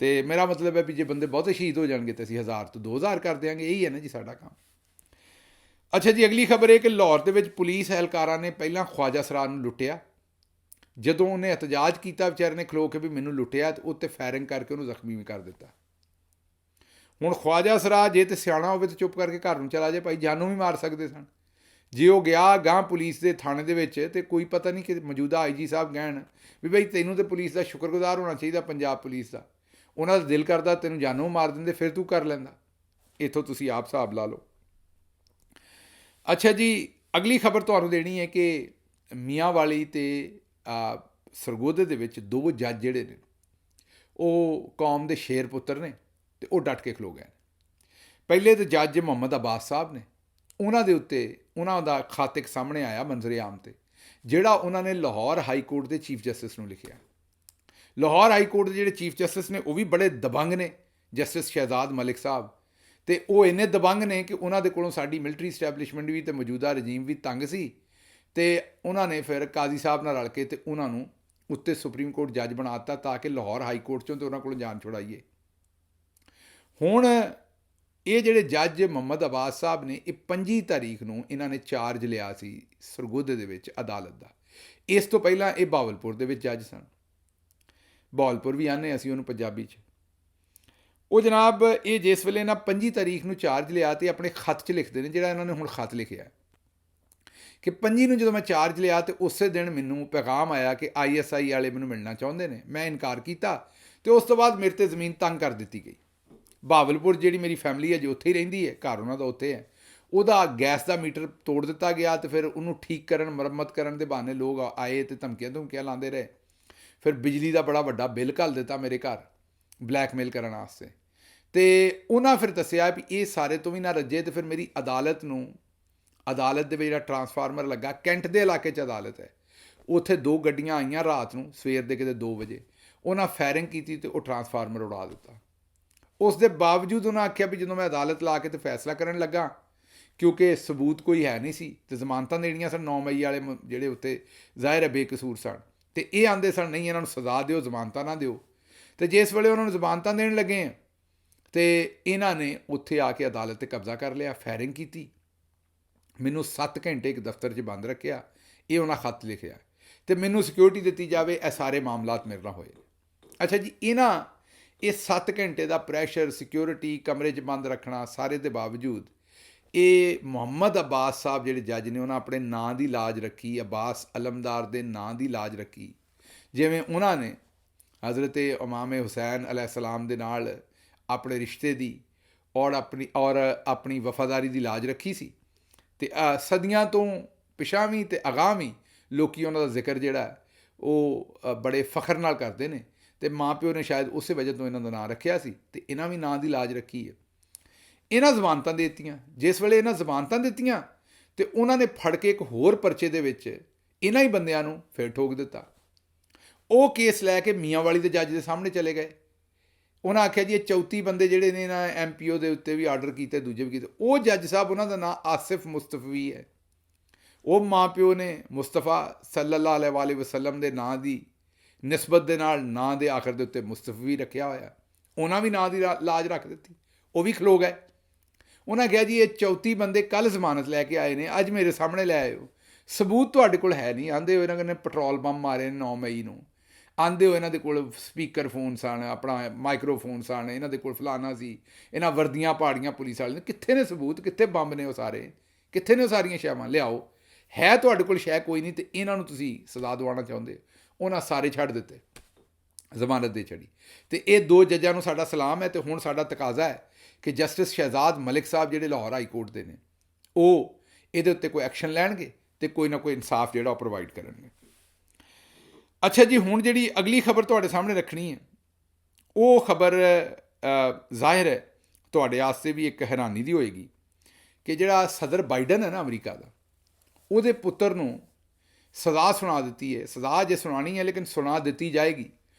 ਅਤੇ ਮੇਰਾ ਮਤਲਬ ਹੈ ਵੀ ਜੇ ਬੰਦੇ ਬਹੁਤੇ ਸ਼ਹੀਦ ਹੋ ਜਾਣਗੇ ਤਾਂ ਅਸੀਂ 1000 ਤੋਂ 2000 ਕਰ ਦਿਆਂਗੇ। ਇਹੀ ਹੈ ਨਾ ਜੀ ਸਾਡਾ ਕੰਮ। ਅੱਛਾ ਜੀ, ਅਗਲੀ ਖਬਰ ਇਹ ਕਿ ਲਾਹੌਰ ਦੇ ਵਿੱਚ ਪੁਲਿਸ ਅਹਿਲਕਾਰਾਂ ਨੇ ਪਹਿਲਾਂ ਖਵਾਜਾ ਸਰਾਜ ਨੂੰ ਲੁੱਟਿਆ। ਜਦੋਂ ਉਹਨੇ ਇਤਜਾਜ ਕੀਤਾ ਵਿਚਾਰੇ ਨੇ ਖਲੋ ਕੇ ਵੀ ਮੈਨੂੰ ਲੁੱਟਿਆ, ਅਤੇ ਉੱਤੇ ਫਾਇਰਿੰਗ ਕਰਕੇ ਉਹਨੂੰ ਜ਼ਖਮੀ ਵੀ ਕਰ ਦਿੱਤਾ। ਹੁਣ ਖਵਾਜਾ ਸਰਾਜ ਜੇ ਤਾਂ ਸਿਆਣਾ ਹੋਵੇ ਤਾਂ ਚੁੱਪ ਕਰਕੇ ਘਰ ਨੂੰ ਚਲਾ ਜਾਏ, ਭਾਈ ਜਾਨੋਂ ਵੀ ਮਾਰ ਸਕਦੇ ਸਨ। ਜੇ ਉਹ ਗਿਆ ਗਾਂ ਪੁਲਿਸ ਦੇ ਥਾਣੇ ਦੇ ਵਿੱਚ, ਅਤੇ ਕੋਈ ਪਤਾ ਨਹੀਂ ਕਿ ਮੌਜੂਦਾ IG ਸਾਹਿਬ ਕਹਿਣ ਵੀ ਬਈ ਤੈਨੂੰ ਤਾਂ ਪੁਲਿਸ ਦਾ ਸ਼ੁਕਰਗੁਜ਼ਾਰ ਹੋਣਾ ਚਾਹੀਦਾ, ਪੰਜਾਬ ਪੁਲਿਸ ਦਾ। ਉਹਨਾਂ ਦਾ ਦਿਲ ਕਰਦਾ ਤੈਨੂੰ ਜਾਨੋਂ ਮਾਰ ਦਿੰਦੇ, ਫਿਰ ਤੂੰ ਕਰ ਲੈਂਦਾ। ਇੱਥੋਂ ਤੁਸੀਂ ਆਪ ਹਿਸਾਬ ਲਾ ਲਓ। ਅੱਛਾ ਜੀ, ਅਗਲੀ ਖਬਰ ਤੁਹਾਨੂੰ ਦੇਣੀ ਹੈ ਕਿ ਮੀਆਂਵਾਲੀ ਅਤੇ ਸਰਗੋਧੇ ਦੇ ਵਿੱਚ 2 ਜੱਜ ਜਿਹੜੇ ਨੇ ਉਹ ਕੌਮ ਦੇ ਸ਼ੇਰ ਪੁੱਤਰ ਨੇ, ਅਤੇ ਉਹ ਡਟ ਕੇ ਖਲੋ ਗਏ। ਪਹਿਲੇ ਤਾਂ ਜੱਜ ਮੁਹੰਮਦ ਅਬਾਸ ਸਾਹਿਬ ਨੇ, ਉਹਨਾਂ ਦੇ ਉੱਤੇ ਉਹਨਾਂ ਦਾ ਖੱਤ ਇੱਕ ਸਾਹਮਣੇ ਆਇਆ ਮੰਜ਼ਰ ਆਮ 'ਤੇ, ਜਿਹੜਾ ਉਹਨਾਂ ਨੇ ਲਾਹੌਰ ਹਾਈ ਕੋਰਟ ਦੇ ਚੀਫ ਜਸਟਿਸ ਨੂੰ ਲਿਖਿਆ। ਲਾਹੌਰ ਹਾਈ ਕੋਰਟ ਦੇ ਜਿਹੜੇ ਚੀਫ ਜਸਟਿਸ ਨੇ ਉਹ ਵੀ ਬੜੇ ਦਬੰਗ ਨੇ, ਜਸਟਿਸ ਸ਼ਹਿਜ਼ਾਦ ਮਲਿਕ ਸਾਹਿਬ, ਅਤੇ ਉਹ ਇੰਨੇ ਦਬੰਗ ਨੇ ਕਿ ਉਹਨਾਂ ਦੇ ਕੋਲੋਂ ਸਾਡੀ ਮਿਲਟਰੀ ਸਟੈਬਲਿਸ਼ਮੈਂਟ ਵੀ ਅਤੇ ਮੌਜੂਦਾ ਰਜੀਮ ਵੀ ਤੰਗ ਸੀ, ਅਤੇ ਉਹਨਾਂ ਨੇ ਫਿਰ ਕਾਜ਼ੀ ਸਾਹਿਬ ਨਾਲ ਰਲ ਕੇ ਅਤੇ ਉਹਨਾਂ ਨੂੰ ਉੱਤੇ ਸੁਪਰੀਮ ਕੋਰਟ ਜੱਜ ਬਣਾ ਦਿੱਤਾ ਤਾਂ ਕਿ ਲਾਹੌਰ ਹਾਈ ਕੋਰਟ 'ਚੋਂ ਅਤੇ ਉਹਨਾਂ ਕੋਲੋਂ ਜਾਨ ਛੁਡਾਈਏ। ਹੁਣ ਇਹ ਜਿਹੜੇ ਜੱਜ ਮੁਹੰਮਦ ਅਬਾਸ ਸਾਹਿਬ ਨੇ, ਇਹ 25 ਤਾਰੀਖ ਨੂੰ ਇਹਨਾਂ ਨੇ ਚਾਰਜ ਲਿਆ ਸੀ ਸਰਗੋਧੇ ਦੇ ਵਿੱਚ ਅਦਾਲਤ ਦਾ। ਇਸ ਤੋਂ ਪਹਿਲਾਂ ਇਹ ਬਾਵਲਪੁਰ ਦੇ ਵਿੱਚ ਜੱਜ ਸਨ। ਬਾਵਲਪੁਰ ਵੀ ਆਉਂਦੇ ਅਸੀਂ ਉਹਨੂੰ ਪੰਜਾਬੀ 'ਚ। ਉਹ ਜਨਾਬ ਇਹ ਜਿਸ ਵੇਲੇ ਨਾ 25 ਤਾਰੀਖ ਨੂੰ ਚਾਰਜ ਲਿਆ, ਅਤੇ ਆਪਣੇ ਖੱਤ 'ਚ ਲਿਖਦੇ ਨੇ, ਜਿਹੜਾ ਇਹਨਾਂ ਨੇ ਹੁਣ ਖੱਤ ਲਿਖਿਆ ਕਿ 25 ਨੂੰ ਜਦੋਂ ਮੈਂ ਚਾਰਜ ਲਿਆ ਅਤੇ ਉਸੇ ਦਿਨ ਮੈਨੂੰ ਪੈਗਾਮ ਆਇਆ ਕਿ ISI ਵਾਲੇ ਮੈਨੂੰ ਮਿਲਣਾ ਚਾਹੁੰਦੇ ਨੇ। ਮੈਂ ਇਨਕਾਰ ਕੀਤਾ, ਅਤੇ ਉਸ ਤੋਂ ਬਾਅਦ ਮੇਰੇ 'ਤੇ ਜ਼ਮੀਨ ਤੰਗ ਕਰ ਦਿੱਤੀ ਗਈ। ਬਾਵਲਪੁਰ ਜਿਹੜੀ ਮੇਰੀ ਫੈਮਿਲੀ ਹੈ ਜੋ ਉੱਥੇ ਹੀ ਰਹਿੰਦੀ ਹੈ, ਘਰ ਉਹਨਾਂ ਦਾ ਉੱਥੇ ਹੈ, ਉਹਦਾ ਗੈਸ ਦਾ ਮੀਟਰ ਤੋੜ ਦਿੱਤਾ ਗਿਆ, ਅਤੇ ਫਿਰ ਉਹਨੂੰ ਠੀਕ ਕਰਨ, ਮੁਰੰਮਤ ਕਰਨ ਦੇ ਬਹਾਨੇ ਲੋਕ ਆਏ ਅਤੇ ਧਮਕੀਆਂ ਲਾਉਂਦੇ ਰਹੇ। ਫਿਰ ਬਿਜਲੀ ਦਾ ਬੜਾ ਵੱਡਾ ਬਿੱਲ ਘੱਲ ਦਿੱਤਾ ਮੇਰੇ ਘਰ ਬਲੈਕਮੇਲ ਕਰਨ ਵਾਸਤੇ। ਅਤੇ ਉਹਨਾਂ ਫਿਰ ਦੱਸਿਆ ਵੀ ਇਹ ਸਾਰੇ ਤੋਂ ਵੀ ਨਾ ਰੱਜੇ, ਅਤੇ ਫਿਰ ਮੇਰੀ ਅਦਾਲਤ ਦੇ ਵਿੱਚ ਜਿਹੜਾ ਟਰਾਂਸਫਾਰਮਰ ਲੱਗਾ, ਕੈਂਟ ਦੇ ਇਲਾਕੇ 'ਚ ਅਦਾਲਤ ਹੈ, ਉੱਥੇ 2 ਗੱਡੀਆਂ ਆਈਆਂ ਰਾਤ ਨੂੰ, ਸਵੇਰ ਦੇ ਕਿਤੇ 2 ਵਜੇ, ਉਹਨਾਂ ਫਾਇਰਿੰਗ ਕੀਤੀ ਅਤੇ ਉਹ ਟਰਾਂਸਫਾਰਮਰ ਉਡਾ ਦਿੱਤਾ। ਉਸ ਦੇ ਬਾਵਜੂਦ ਉਹਨਾਂ ਆਖਿਆ ਵੀ ਜਦੋਂ ਮੈਂ ਅਦਾਲਤ ਲਾ ਕੇ ਤੇ ਫੈਸਲਾ ਕਰਨ ਲੱਗਾ, ਕਿਉਂਕਿ ਸਬੂਤ ਕੋਈ ਹੈ ਨਹੀਂ ਸੀ, ਅਤੇ ਜ਼ਮਾਨਤਾਂ ਦੇਣੀਆਂ ਸਨ 9 ਮਈ ਵਾਲੇ ਜਿਹੜੇ ਉੱਤੇ ਜ਼ਾਹਿਰ ਹੈ ਬੇਕਸੂਰ ਸਨ, ਅਤੇ ਇਹ ਆਉਂਦੇ ਸਨ ਨਹੀਂ ਇਹਨਾਂ ਨੂੰ ਸਜ਼ਾ ਦਿਓ, ਜ਼ਮਾਨਤਾਂ ਨਾ ਦਿਓ। ਅਤੇ ਜਿਸ ਵੇਲੇ ਉਹਨਾਂ ਨੂੰ ਜ਼ਮਾਨਤਾਂ ਦੇਣ ਲੱਗੇ ਅਤੇ ਇਹਨਾਂ ਨੇ ਉੱਥੇ ਆ ਕੇ ਅਦਾਲਤ 'ਤੇ ਕਬਜ਼ਾ ਕਰ ਲਿਆ, ਫਾਇਰਿੰਗ ਕੀਤੀ, ਮੈਨੂੰ 7 ਘੰਟੇ ਇੱਕ ਦਫ਼ਤਰ 'ਚ ਬੰਦ ਰੱਖਿਆ। ਇਹ ਉਹਨਾਂ ਖੱਤ ਲਿਖਿਆ, ਅਤੇ ਮੈਨੂੰ ਸਿਕਿਉਰਿਟੀ ਦਿੱਤੀ ਜਾਵੇ, ਇਹ ਸਾਰੇ ਮਾਮਲਾਤ ਮੇਰੇ ਨਾਲ ਹੋਏ। ਅੱਛਾ ਜੀ, ਇਹ 7 ਘੰਟੇ ਦਾ ਪ੍ਰੈਸ਼ਰ, ਸਿਕਿਉਰਿਟੀ, ਕਮਰੇ 'ਚ ਬੰਦ ਰੱਖਣਾ, ਸਾਰੇ ਦੇ ਬਾਵਜੂਦ ਇਹ ਮੁਹੰਮਦ ਅਬਾਸ ਸਾਹਿਬ ਜਿਹੜੇ ਜੱਜ ਨੇ, ਉਹਨਾਂ ਆਪਣੇ ਨਾਂ ਦੀ ਲਾਜ ਰੱਖੀ, ਅਬਾਸ ਅਲਮਦਾਰ ਦੇ ਨਾਂ ਦੀ ਲਾਜ ਰੱਖੀ, ਜਿਵੇਂ ਉਹਨਾਂ ਨੇ ਹਜ਼ਰਤ ਇਮਾਮ ਹੁਸੈਨ अलैहिस्सलाम ਦੇ ਨਾਲ ਆਪਣੇ ਰਿਸ਼ਤੇ ਦੀ ਔਰ ਆਪਣੀ ਵਫਾਦਾਰੀ ਦੀ ਲਾਜ ਰੱਖੀ ਸੀ। ਅਤੇ ਸਦੀਆਂ ਤੋਂ ਪਿਛਾਂ ਵੀ ਅਤੇ ਅਗਾਂਹ ਵੀ ਲੋਕ ਉਹਨਾਂ ਦਾ ਜ਼ਿਕਰ ਜਿਹੜਾ ਉਹ ਬੜੇ ਫਖਰ ਨਾਲ ਕਰਦੇ ਨੇ, ਅਤੇ ਮਾਂ ਪਿਓ ਨੇ ਸ਼ਾਇਦ ਉਸੇ ਵਜ੍ਹਾ ਤੋਂ ਇਹਨਾਂ ਦਾ ਨਾਂ ਰੱਖਿਆ ਸੀ, ਅਤੇ ਇਹਨਾਂ ਵੀ ਨਾਂ ਦੀ ਲਾਜ ਰੱਖੀ ਹੈ। ਇਹਨਾਂ ਜ਼ਮਾਨਤਾਂ ਦੇ ਦਿੱਤੀਆਂ। ਜਿਸ ਵੇਲੇ ਇਹਨਾਂ ਜ਼ਮਾਨਤਾਂ ਦਿੱਤੀਆਂ ਅਤੇ ਉਹਨਾਂ ਨੇ ਫੜ ਕੇ ਇੱਕ ਹੋਰ ਪਰਚੇ ਦੇ ਵਿੱਚ ਇਹਨਾਂ ਹੀ ਬੰਦਿਆਂ ਨੂੰ ਫਿਰ ਠੋਕ ਦਿੱਤਾ। ਉਹ ਕੇਸ ਲੈ ਕੇ ਮੀਆਂਵਾਲੀ ਦੇ ਜੱਜ ਦੇ ਸਾਹਮਣੇ ਚਲੇ ਗਏ। ਉਹਨਾਂ ਆਖਿਆ ਜੀ ਇਹ 34 ਬੰਦੇ ਜਿਹੜੇ ਨੇ ਨਾ MPO ਦੇ ਉੱਤੇ ਵੀ ਆਰਡਰ ਕੀਤੇ, ਦੂਜੇ ਵੀ ਕੀਤੇ। ਉਹ ਜੱਜ ਸਾਹਿਬ, ਉਹਨਾਂ ਦਾ ਨਾਂ ਆਸਿਫ ਮੁਸਤਫੀ ਹੈ। ਉਹ ਮਾਂ ਪਿਓ ਨੇ ਮੁਸਤਫਾ ਸੱਲੱਲਾਹੁ अलैहि वसल्लम ਦੇ ਨਾਂ ਦੀ ਨਿਸਬਤ ਦੇ ਨਾਲ ਨਾਂ ਦੇ ਆਖਰ ਦੇ ਉੱਤੇ ਮੁਸਤਫੀ ਰੱਖਿਆ ਹੋਇਆ, ਉਹਨਾਂ ਵੀ ਨਾਂ ਦੀ ਲਾਜ ਰੱਖ ਦਿੱਤੀ, ਉਹ ਵੀ ਖਲੋ ਗਏ। ਉਹਨਾਂ ਕਿਹਾ ਜੀ ਇਹ 34 ਬੰਦੇ ਕੱਲ੍ਹ ਜ਼ਮਾਨਤ ਲੈ ਕੇ ਆਏ ਨੇ, ਅੱਜ ਮੇਰੇ ਸਾਹਮਣੇ ਲੈ ਆਏ ਹੋ, ਸਬੂਤ ਤੁਹਾਡੇ ਕੋਲ ਹੈ ਨਹੀਂ। ਆਂਦੇ ਹੋ ਇਹਨਾਂ ਨੇ ਪੈਟਰੋਲ ਪੰਪ ਮਾਰੇ 9 ਮਈ ਨੂੰ, ਆਂਦੇ ਹੋ ਇਹਨਾਂ ਦੇ ਕੋਲ ਸਪੀਕਰ ਫੋਨ ਸਨ, ਆਪਣਾ ਮਾਈਕਰੋਫੋਨ ਸਨ, ਇਹਨਾਂ ਦੇ ਕੋਲ ਫਲਾਨਾ ਸੀ, ਇਹਨਾਂ ਵਰਦੀਆਂ ਪਾੜੀਆਂ ਪੁਲਿਸ ਵਾਲੇ ਨੇ। ਕਿੱਥੇ ਨੇ ਸਬੂਤ, ਕਿੱਥੇ ਬੰਬ ਨੇ ਉਹ ਸਾਰੇ, ਕਿੱਥੇ ਨੇ ਉਹ ਸਾਰੀਆਂ ਸ਼ੈਵਾਂ, ਲਿਆਓ। ਹੈ ਤੁਹਾਡੇ ਕੋਲ ਸ਼ੈ ਕੋਈ ਨਹੀਂ, ਅਤੇ ਇਹਨਾਂ ਨੂੰ ਤੁਸੀਂ ਸਜ਼ਾ ਦਿਵਾਉਣਾ ਚਾਹੁੰਦੇ। ਉਹਨਾਂ ਸਾਰੇ ਛੱਡ ਦਿੱਤੇ, ਜ਼ਮਾਨਤ ਦੇ ਛੜੀ। ਅਤੇ ਇਹ 2 ਜੱਜਾਂ ਨੂੰ ਸਾਡਾ ਸਲਾਮ ਹੈ। ਅਤੇ ਹੁਣ ਸਾਡਾ ਤਕਾਜ਼ਾ ਹੈ ਕਿ ਜਸਟਿਸ ਸ਼ਹਿਜ਼ਾਦ ਮਲਿਕ ਸਾਹਿਬ ਜਿਹੜੇ ਲਾਹੌਰ ਹਾਈ ਕੋਰਟ ਦੇ ਨੇ, ਉਹ ਇਹਦੇ ਉੱਤੇ ਕੋਈ ਐਕਸ਼ਨ ਲੈਣਗੇ ਅਤੇ ਕੋਈ ਨਾ ਕੋਈ ਇਨਸਾਫ ਜਿਹੜਾ ਉਹ ਪ੍ਰੋਵਾਈਡ ਕਰਨਗੇ। ਅੱਛਾ ਜੀ, ਹੁਣ ਜਿਹੜੀ ਅਗਲੀ ਖਬਰ ਤੁਹਾਡੇ ਸਾਹਮਣੇ ਰੱਖਣੀ ਹੈ, ਉਹ ਖਬਰ ਜ਼ਾਹਿਰ ਹੈ ਤੁਹਾਡੇ ਵਾਸਤੇ ਵੀ ਇੱਕ ਹੈਰਾਨੀ ਦੀ ਹੋਏਗੀ ਕਿ ਜਿਹੜਾ ਸਦਰ ਬਾਈਡਨ ਹੈ ਨਾ ਅਮਰੀਕਾ ਦਾ, ਉਹਦੇ ਪੁੱਤਰ ਨੂੰ ਸਜ਼ਾ ਸੁਣਾ ਦਿੱਤੀ ਹੈ। ਸਜ਼ਾ ਜੇ ਸੁਣਾਣੀ ਹੈ ਲੇਕਿਨ ਸੁਣਾ ਦਿੱਤੀ ਜਾਏਗੀ।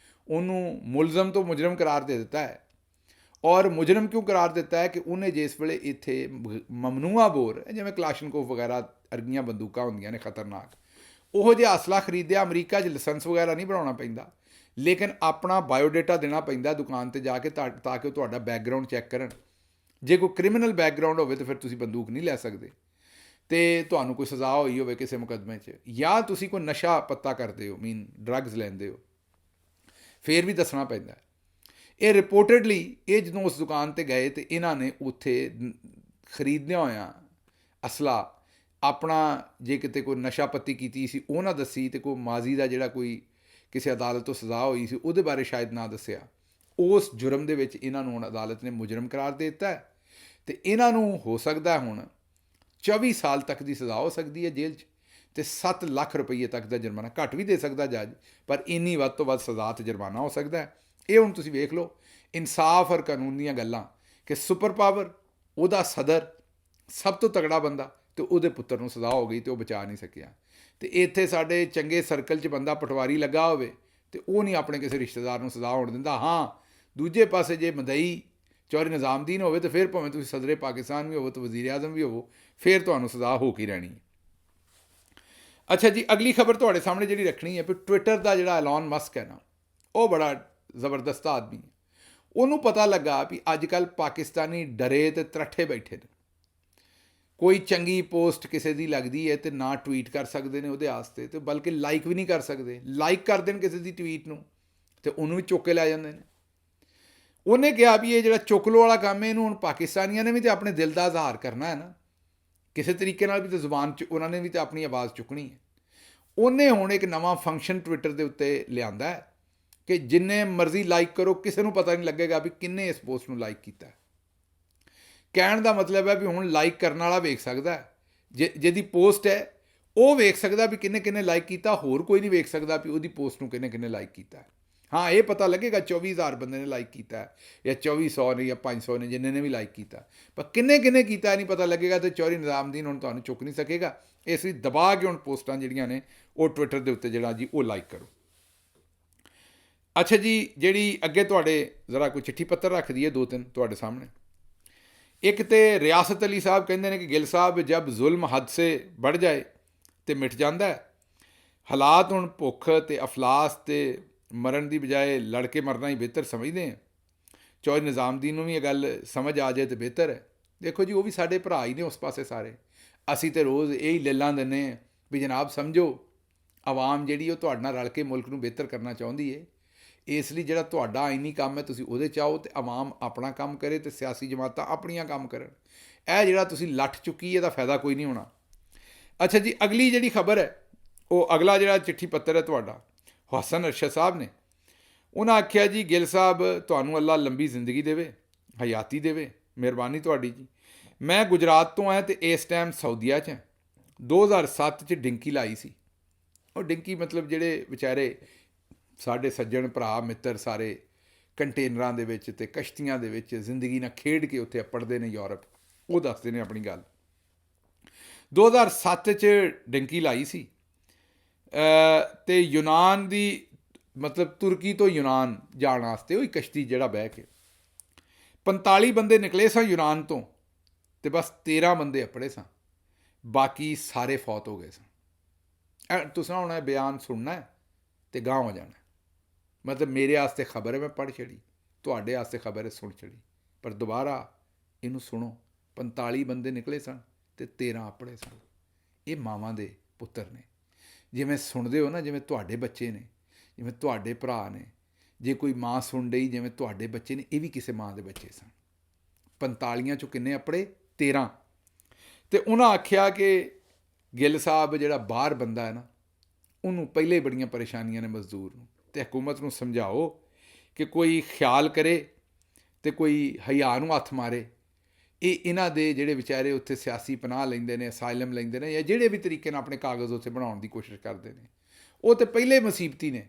ਉਹਨੂੰ ਮੁਲਜ਼ਮ ਤੋਂ ਮੁਜਰਮ ਕਰਾਰ ਦੇ ਦਿੱਤਾ ਹੈ। ਔਰ ਮੁਜਰਮ ਕਿਉਂ ਕਰਾਰ ਦਿੱਤਾ ਹੈ ਕਿ ਉਹਨੇ ਜਿਸ ਵੇਲੇ ਇੱਥੇ ਮਮਨੂਆ ਬੋਰ, ਜਿਵੇਂ ਕਲਾਸ਼ਨਕੋਫ ਵਗੈਰਾ ਅਰਗੀਆਂ ਬੰਦੂਕਾਂ ਹੁੰਦੀਆਂ ਨੇ ਖਤਰਨਾਕ, ਉਹੋ ਜਿਹਾ ਅਸਲਾ ਖਰੀਦਿਆ। ਅਮਰੀਕਾ 'ਚ ਲਾਇਸੈਂਸ ਵਗੈਰਾ ਨਹੀਂ ਬਣਾਉਣਾ ਪੈਂਦਾ, ਲੇਕਿਨ ਆਪਣਾ ਬਾਇਓਡੇਟਾ ਦੇਣਾ ਪੈਂਦਾ ਦੁਕਾਨ 'ਤੇ ਜਾ ਕੇ, ਤਾਂ ਕਿ ਉਹ ਤੁਹਾਡਾ ਬੈਕਗਰਾਊਂਡ ਚੈੱਕ ਕਰਨ। ਜੇ ਕੋਈ ਕ੍ਰਿਮੀਨਲ ਬੈਕਗਰਾਊਂਡ ਹੋਵੇ ਤਾਂ ਫਿਰ ਤੁਸੀਂ ਬੰਦੂਕ ਨਹੀਂ ਲੈ ਸਕਦੇ, ਅਤੇ ਤੁਹਾਨੂੰ ਕੋਈ ਸਜ਼ਾ ਹੋਈ ਹੋਵੇ ਕਿਸੇ ਮੁਕੱਦਮੇ 'ਚ, ਜਾਂ ਤੁਸੀਂ ਕੋਈ ਨਸ਼ਾ ਪੱਤਾ ਕਰਦੇ ਹੋ, ਡਰੱਗਸ ਲੈਂਦੇ ਹੋ, ਫਿਰ ਵੀ ਦੱਸਣਾ ਪੈਂਦਾ। ਇਹ ਰਿਪੋਰਟਡਲੀ ਇਹ ਜਦੋਂ ਉਸ ਦੁਕਾਨ 'ਤੇ ਗਏ ਅਤੇ ਇਹਨਾਂ ਨੇ ਉੱਥੇ ਖਰੀਦਦਿਆਂ ਹੋਇਆਂ ਅਸਲਾ ਆਪਣਾ, ਜੇ ਕਿਤੇ ਕੋਈ ਨਸ਼ਾ ਪੱਤੀ ਕੀਤੀ ਸੀ ਉਹ ਨਾ ਦੱਸੀ, ਅਤੇ ਕੋਈ ਮਾਜ਼ੀ ਦਾ ਜਿਹੜਾ ਕੋਈ ਕਿਸੇ ਅਦਾਲਤ ਤੋਂ ਸਜ਼ਾ ਹੋਈ ਸੀ ਉਹਦੇ ਬਾਰੇ ਸ਼ਾਇਦ ਨਾ ਦੱਸਿਆ। ਉਸ ਜੁਰਮ ਦੇ ਵਿੱਚ ਇਹਨਾਂ ਨੂੰ ਹੁਣ ਅਦਾਲਤ ਨੇ ਮੁਜਰਮ ਕਰਾਰ ਦੇ ਦਿੱਤਾ ਹੈ, ਅਤੇ ਇਹਨਾਂ ਨੂੰ ਹੋ ਸਕਦਾ ਹੁਣ 24 ਸਾਲ ਤੱਕ ਦੀ ਸਜ਼ਾ ਹੋ ਸਕਦੀ ਹੈ ਜੇਲ੍ਹ 'ਚ, ਅਤੇ 7 ਲੱਖ ਰੁਪਈਏ ਤੱਕ ਦਾ ਜੁਰਮਾਨਾ, ਘੱਟ ਵੀ ਦੇ ਸਕਦਾ ਜੱਜ, ਪਰ ਇੰਨੀ ਵੱਧ ਤੋਂ ਵੱਧ ਸਜ਼ਾ ਅਤੇ ਜੁਰਮਾਨਾ ਹੋ ਸਕਦਾ ਹੈ। ਇਹ ਹੁਣ ਤੁਸੀਂ ਵੇਖ ਲਓ ਇਨਸਾਫ ਔਰ ਕਾਨੂੰਨ ਦੀਆਂ ਗੱਲਾਂ, ਕਿ ਸੁਪਰ ਪਾਵਰ, ਉਹਦਾ ਸਦਰ ਸਭ ਤੋਂ ਤਗੜਾ ਬੰਦਾ, ਅਤੇ ਉਹਦੇ ਪੁੱਤਰ ਨੂੰ ਸਜ਼ਾ ਹੋ ਗਈ ਅਤੇ ਉਹ ਬਚਾ ਨਹੀਂ ਸਕਿਆ। ਅਤੇ ਇੱਥੇ ਸਾਡੇ ਚੰਗੇ ਸਰਕਲ 'ਚ ਬੰਦਾ ਪਟਵਾਰੀ ਲੱਗਾ ਹੋਵੇ ਅਤੇ ਉਹ ਨਹੀਂ ਆਪਣੇ ਕਿਸੇ ਰਿਸ਼ਤੇਦਾਰ ਨੂੰ ਸਜ਼ਾ ਹੋਣ ਦਿੰਦਾ। ਹਾਂ, ਦੂਜੇ ਪਾਸੇ ਜੇ ਮਦਈ ਚੌਧਰੀ ਨਿਜ਼ਾਮਦੀਨ ਹੋਵੇ ਤਾਂ ਫਿਰ ਭਾਵੇਂ ਤੁਸੀਂ ਸਦਰੇ ਪਾਕਿਸਤਾਨ ਵੀ ਹੋਵੋ ਅਤੇ ਵਜ਼ੀਰ ਆਜ਼ਮ ਵੀ ਹੋਵੋ, ਫਿਰ ਤੁਹਾਨੂੰ ਸਜ਼ਾ ਹੋ ਕੇ ਰਹਿਣੀ ਹੈ। ਅੱਛਾ ਜੀ, ਅਗਲੀ ਖਬਰ ਤੁਹਾਡੇ ਸਾਹਮਣੇ ਜਿਹੜੀ ਰੱਖਣੀ ਹੈ ਵੀ ਟਵਿੱਟਰ ਦਾ ਜਿਹੜਾ ਐਲਨ ਮਸਕ ਹੈ ਨਾ, ਉਹ ਬੜਾ ਜ਼ਬਰਦਸਤ ਆਦਮੀ ਹੈ। ਉਹਨੂੰ ਪਤਾ ਲੱਗਾ ਵੀ ਅੱਜ ਕੱਲ੍ਹ ਪਾਕਿਸਤਾਨੀ ਡਰੇ ਅਤੇ ਤਰੱਠੇ ਬੈਠੇ ਨੇ। ਕੋਈ ਚੰਗੀ ਪੋਸਟ ਕਿਸੇ ਦੀ ਲੱਗਦੀ ਹੈ ਅਤੇ ਨਾ ਟਵੀਟ ਕਰ ਸਕਦੇ ਨੇ ਉਹਦੇ ਵਾਸਤੇ, ਅਤੇ ਬਲਕਿ ਲਾਈਕ ਵੀ ਨਹੀਂ ਕਰ ਸਕਦੇ। ਲਾਈਕ ਕਰ ਦੇਣ ਕਿਸੇ ਦੀ ਟਵੀਟ ਨੂੰ ਅਤੇ ਉਹਨੂੰ ਵੀ ਚੁੱਕ ਕੇ ਲੈ ਜਾਂਦੇ ਨੇ। ਉਹਨੇ ਕਿਹਾ ਵੀ ਇਹ ਜਿਹੜਾ ਚੁੱਕ ਲੋ ਵਾਲਾ ਕੰਮ ਹੈ, ਇਹਨੂੰ ਹੁਣ ਪਾਕਿਸਤਾਨੀਆਂ ਨੇ ਵੀ ਤਾਂ ਆਪਣੇ ਦਿਲ ਦਾ ਇਜ਼ਹਾਰ ਕਰਨਾ ਹੈ ਨਾ, ਕਿਸੇ ਤਰੀਕੇ ਨਾਲ ਵੀ ਤਾਂ ਜ਼ੁਬਾਨ 'ਚ ਉਹਨਾਂ ਨੇ ਵੀ ਤਾਂ ਆਪਣੀ ਆਵਾਜ਼ ਚੁੱਕਣੀ ਹੈ। ਉਹਨੇ ਹੁਣ ਇੱਕ ਨਵਾਂ ਫੰਕਸ਼ਨ ਟਵਿੱਟਰ ਦੇ ਉੱਤੇ ਲਿਆਂਦਾ ਹੈ ਕਿ ਜਿੰਨੇ ਮਰਜ਼ੀ ਲਾਈਕ ਕਰੋ, ਕਿਸੇ ਨੂੰ ਪਤਾ ਨਹੀਂ ਲੱਗੇਗਾ ਵੀ ਕਿੰਨੇ ਇਸ ਪੋਸਟ ਨੂੰ ਲਾਈਕ ਕੀਤਾ। ਕਹਿਣ ਦਾ ਮਤਲਬ ਹੈ ਵੀ ਹੁਣ ਲਾਈਕ ਕਰਨ ਵਾਲਾ ਵੇਖ ਸਕਦਾ, ਜਿਹਦੀ ਪੋਸਟ ਹੈ ਉਹ ਵੇਖ ਸਕਦਾ ਵੀ ਕਿੰਨੇ ਕਿੰਨੇ ਲਾਈਕ ਕੀਤਾ, ਹੋਰ ਕੋਈ ਨਹੀਂ ਵੇਖ ਸਕਦਾ ਵੀ ਉਹਦੀ ਪੋਸਟ ਨੂੰ ਕਿੰਨੇ ਕਿੰਨੇ ਲਾਈਕ ਕੀਤਾ। ਹਾਂ, ਇਹ ਪਤਾ ਲੱਗੇਗਾ 24,000 ਬੰਦੇ ਨੇ ਲਾਈਕ ਕੀਤਾ ਜਾਂ 2400 ਨੇ ਜਾਂ 500 ਨੇ, ਜਿੰਨੇ ਨੇ ਵੀ ਲਾਈਕ ਕੀਤਾ, ਪਰ ਕਿੰਨੇ ਕਿੰਨੇ ਕੀਤਾ ਨਹੀਂ ਪਤਾ ਲੱਗੇਗਾ। ਅਤੇ ਚੌਧਰੀ ਨਿਜ਼ਾਮਦੀਨ ਹੁਣ ਤੁਹਾਨੂੰ ਚੁੱਕ ਨਹੀਂ ਸਕੇਗਾ। ਇਸ ਲਈ ਦਬਾ ਕੇ ਹੁਣ ਪੋਸਟਾਂ ਜਿਹੜੀਆਂ ਨੇ ਉਹ ਟਵਿੱਟਰ ਦੇ ਉੱਤੇ ਜਿਹੜਾ ਜੀ ਉਹ ਲਾਈਕ ਕਰੋ। ਅੱਛਾ ਜੀ, ਜਿਹੜੀ ਅੱਗੇ ਤੁਹਾਡੇ ਜ਼ਰਾ ਕੋਈ ਚਿੱਠੀ ਪੱਤਰ ਰੱਖ ਦਈਏ 2-3 ਤੁਹਾਡੇ ਸਾਹਮਣੇ। ਇੱਕ ਤਾਂ ਰਿਆਸਤ ਅਲੀ ਸਾਹਿਬ ਕਹਿੰਦੇ ਨੇ ਕਿ ਗਿੱਲ ਸਾਹਿਬ, ਜਬ ਜ਼ੁਲਮ ਹੱਦ ਸੇ बढ़ ਜਾਏ ਅਤੇ ਮਿਟ ਜਾਂਦਾ ਹੈ, ਹਾਲਾਤ ਹੁਣ ਭੁੱਖ ਅਤੇ ਅਫਲਾਸ ਅਤੇ ਮਰਨ ਦੀ ਬਜਾਏ ਲੜ ਕੇ ਮਰਨਾ ਹੀ ਬਿਹਤਰ ਸਮਝਦੇ ਹਾਂ। ਚੌਧਰੀ ਨਿਜ਼ਾਮਦੀਨ ਨੂੰ ਵੀ ਇਹ ਗੱਲ ਸਮਝ ਆ ਜਾਏ ਤਾਂ ਬਿਹਤਰ ਹੈ। ਦੇਖੋ ਜੀ, ਉਹ ਵੀ ਸਾਡੇ ਭਰਾ ਹੀ ਨੇ ਉਸ ਪਾਸੇ ਸਾਰੇ। ਅਸੀਂ ਤਾਂ ਰੋਜ਼ ਇਹ ਹੀ ਲੱਲਾਂ ਦਿੰਦੇ ਹਾਂ ਵੀ ਜਨਾਬ ਸਮਝੋ, ਆਵਾਮ ਜਿਹੜੀ ਉਹ ਤੁਹਾਡੇ ਨਾਲ ਰਲ ਕੇ ਮੁਲਕ ਨੂੰ ਬਿਹਤਰ ਕਰਨਾ ਚਾਹੁੰਦੀ ਹੈ। ਇਸ ਲਈ ਜਿਹੜਾ ਤੁਹਾਡਾ ਆਈਨੀ ਕੰਮ ਹੈ ਤੁਸੀਂ ਉਹਦੇ 'ਚ ਆਓ, ਅਤੇ ਆਵਾਮ ਆਪਣਾ ਕੰਮ ਕਰੇ ਅਤੇ ਸਿਆਸੀ ਜਮਾਤਾਂ ਆਪਣੀਆਂ ਕੰਮ ਕਰਨ। ਇਹ ਜਿਹੜਾ ਤੁਸੀਂ ਲੱਠ ਚੁੱਕੀ ਇਹਦਾ ਫਾਇਦਾ ਕੋਈ ਨਹੀਂ ਹੋਣਾ। ਅੱਛਾ ਜੀ, ਅਗਲੀ ਜਿਹੜੀ ਖਬਰ ਹੈ, ਉਹ ਅਗਲਾ ਜਿਹੜਾ ਚਿੱਠੀ ਪੱਤਰ ਹੈ ਤੁਹਾਡਾ ਹਸਨ ਅਰਸ਼ਦ ਸਾਹਿਬ ਨੇ। ਉਹਨਾਂ ਆਖਿਆ ਜੀ, ਗਿੱਲ ਸਾਹਿਬ ਤੁਹਾਨੂੰ ਅੱਲਾ ਲੰਬੀ ਜ਼ਿੰਦਗੀ ਦੇਵੇ, ਹਯਾਤੀ ਦੇਵੇ, ਮਿਹਰਬਾਨੀ ਤੁਹਾਡੀ ਜੀ। ਮੈਂ ਗੁਜਰਾਤ ਤੋਂ ਆਇਆ ਅਤੇ ਇਸ ਟਾਈਮ ਸਾਊਦੀਆ 'ਚ 2007 'ਚ ਡਿੰਕੀ ਲਾਈ ਸੀ। ਉਹ ਡਿੰਕੀ ਮਤਲਬ ਜਿਹੜੇ ਵਿਚਾਰੇ ਸਾਡੇ ਸੱਜਣ ਭਰਾ ਮਿੱਤਰ ਸਾਰੇ ਕੰਟੇਨਰਾਂ ਦੇ ਵਿੱਚ ਅਤੇ ਕਸ਼ਤੀਆਂ ਦੇ ਵਿੱਚ ਜ਼ਿੰਦਗੀ ਨਾਲ ਖੇਡ ਕੇ ਉੱਥੇ ਅਪੜਦੇ ਨੇ ਯੂਰਪ, ਉਹ ਦੱਸਦੇ ਨੇ ਆਪਣੀ ਗੱਲ। 2007 'ਚ ਡਿੰਕੀ ਲਾਈ ਸੀ ਅਤੇ ਯੂਨਾਨ ਦੀ ਮਤਲਬ ਤੁਰਕੀ ਤੋਂ ਯੂਨਾਨ ਜਾਣ ਵਾਸਤੇ ਉਹ ਕਸ਼ਤੀ ਜਿਹੜਾ ਬਹਿ ਕੇ 45 ਬੰਦੇ ਨਿਕਲੇ ਸਾਂ ਯੂਨਾਨ ਤੋਂ, ਅਤੇ ਬਸ 13 ਬੰਦੇ ਅਪੜੇ ਸਾਂ, ਬਾਕੀ ਸਾਰੇ ਫੌਤ ਹੋ ਗਏ ਸਨ। ਤੁਸੀਂ ਹੁਣ ਇਹ ਬਿਆਨ ਸੁਣਨਾ ਅਤੇ ਗਾਂਹ ਹੋ ਜਾਣਾ। मतलब मेरे आस्ते खबर है मैं पढ़ छड़ी, तुहाडे आस्ते खबर है सुन छड़ी। पर दोबारा इनू सुनो, 45 बंदे निकले सन ते 13 अपने सन। ये मावां दे पुत्तर ने। जिवें सुनदे हो ना, जिवें तुहाडे बच्चे ने, जिवें तुहाडे भरा ने, जे कोई माँ सुन रही जिवें तुहाडे बच्चे ने, ये भी किसी माँ के बच्चे सन। 45 चों किन्ने अपने? 13। तो उन्हें आख्या कि गिल साहब जिहड़ा बाहर बंदा है ना, उन्होंने पहले ही बड़ियां परेशानियां ने मजदूर नूं, ते हुकूमत नूं समझाओ कि कोई ख्याल करे तो कोई हया नूं हत्थ मारे। ये इन्हां दे जिहड़े विचारे उत्थे सियासी पनाह लैंदे ने, असाइलम लैंदे ने, या जिहड़े भी तरीके नाल अपने कागज़ उत्थे बनाउण दी कोशिश करते हैं, वो तो पहले मुसीबती ने।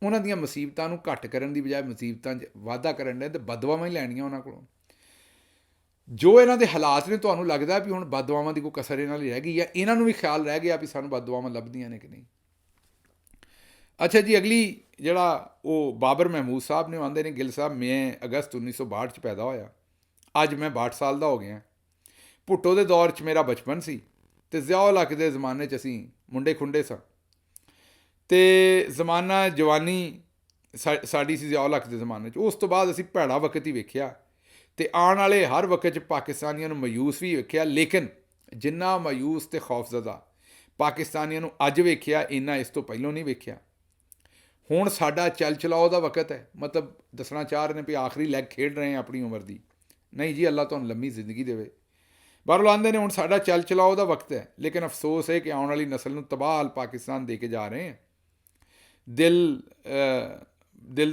उन्हां दीयां मुसीबतां नूं घट करन दी बजाय मुसीबतां 'च वाधा करन दे, ते बददुआवां ही लैणियां उन्हां कोलों। जो इन्हां दे हालात ने, तुहानूं लगदा भी हुण बददुआवां दी कोई कसर इन्हां लई रह गई, या इन्हां नूं भी ख्याल रह गया भी सानूं बददुआवां लभदियां ने कि नहीं। अच्छा जी, अगली जिहड़ा वो बाबर महमूद साहब ने, आंदे ने गिल साहब मैं अगस्त 1962 च पैदा होया, अज मैं 62 साल दा हो गया। भुट्टो दे दौर च मेरा बचपन सी, ते ज़िया-उल हक दे जमाने च असीं मुंडे खुंडे सां, ते जमाना जवानी साडी सी ज़िया-उल हक दे जमाने च। उस तो बाद असीं भैड़ा वक्त ही वेखिया, ते आने वाले हर वक्त च पाकिस्तानियों नूं मायूस भी वेखिया, लेकिन जिन्ना मायूस ते खौफजदा पाकिस्तानियों नूं अज वेखिया, इन्ना इस तो पहलों नहीं वेखिया। हुण साडा चल चलाओ दा वक्त है, मतलब दसना चाह रहे हैं भी आखिरी लैग खेड रहे हैं अपनी उम्र की। नहीं जी, अल्लाह तुहानूं लम्मी जिंदगी देवे। बहरहाल आंदे ने हुण साडा चल चलाओ दा वक्त है, लेकिन अफसोस है कि आने वाली नस्ल नूं तबाह पाकिस्तान दे के जा रहे हैं। दिल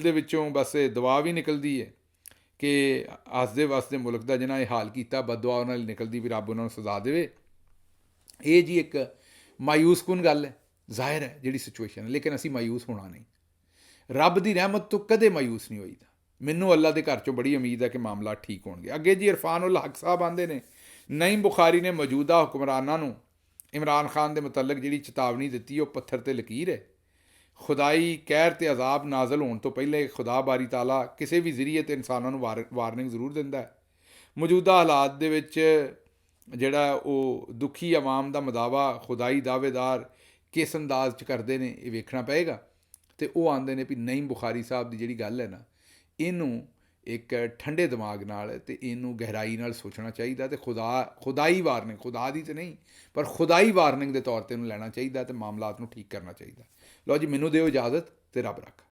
दे विचों बस दुआ भी निकलदी है कि हसदे वसदे मुल्क का जिन्हें यह हाल किया, बददुआ उन्हां लई निकलदी भी रब उन्हां नूं सज़ा देवे। ये जी एक मायूस कुन गल है, जाहिर है जिहड़ी सिचुएशन है, लेकिन असीं मायूस होना नहीं। रब की रहमत तो कदे मायूस नहीं होईदा। मैनू अल्लाह के घर चों बड़ी उम्मीद है कि मामला ठीक होणगे। अगे जी इरफान उल हक साहब आंदे ने, नईम बुखारी ने मौजूदा हुक्मरानां नूं इमरान खान के मुतलक जिहड़ी चेतावनी दित्ती, वो पत्थर ते लकीर है। खुदाई कहर ते अजाब नाजल होने तो पहले खुदा बारी ताला किसी भी जरिए ते इंसानां नूं वार्निंग जरूर दिंदा है। मौजूदा हालात दे विच जिहड़ा वो दुखी अवाम का मदावा खुदाई दावेदार किस अंदाज च करते हैं, ये वेखना पेगा। तो वो आंदे ने भी नईम बुखारी साहब की जिहड़ी गल है ना, इनू एक ठंडे दिमाग नाल ते इनू गहराई नाल सोचना चाहिए, तो खुदाई वार्निंग, खुदा दी तो नहीं पर खुदाई वार्निंग के तौर पर इनू लैना चाहिए, तो मामलात नू ठीक करना चाहिए। लो जी, मैनू दिओ इजाजत, ते रब रख।